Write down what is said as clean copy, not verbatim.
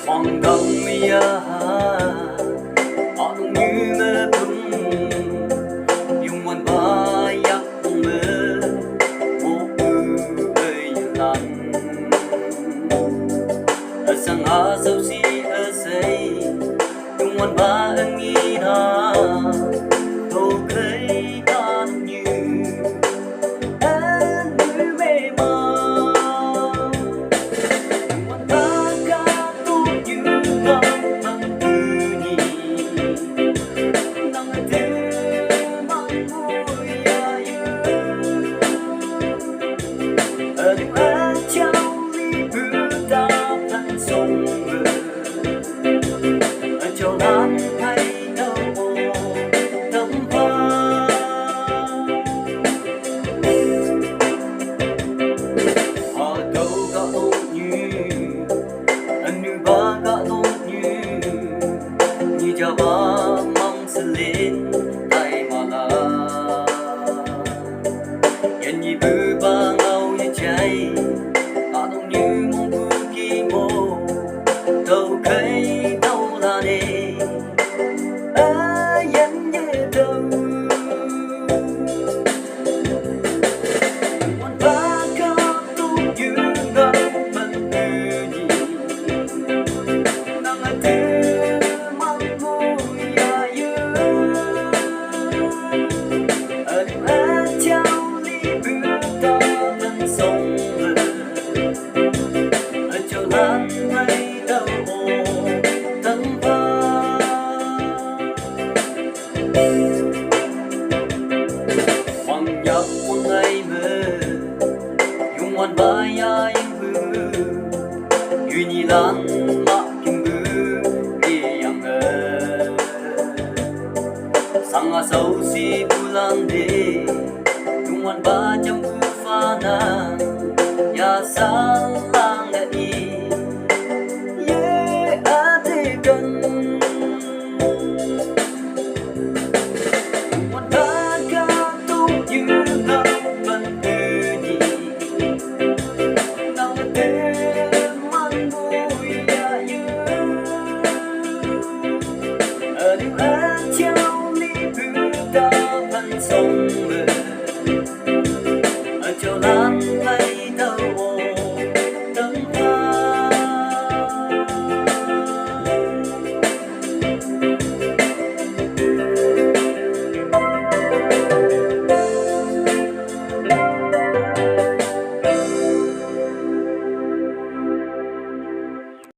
Hoàng đông ya họ đông như mơ bừng dùng muôn ba yak mơ một người lăn ở sang á sâu si ở xây dùng muôn ba ân nghi na tô cây ta như anh như mê mơ cho ba mong sẽ lên tay mà là nhân nhị bư ba ngâu như cháy ta đông như mong bu kỳ mô đâu cây đâu là nề nhân nhẹ đâu quan ba cao tu như ngân bần tư nhị năng anh tư Hoàng nhập một ngày mơ dùng hoàn bài ai bư duy nhị lan mạ kim bư đi yang sang a sâu si bulan de dùng hoàn ba trăm bu pha na ya sang lang đã đi ye a te gần Adieu.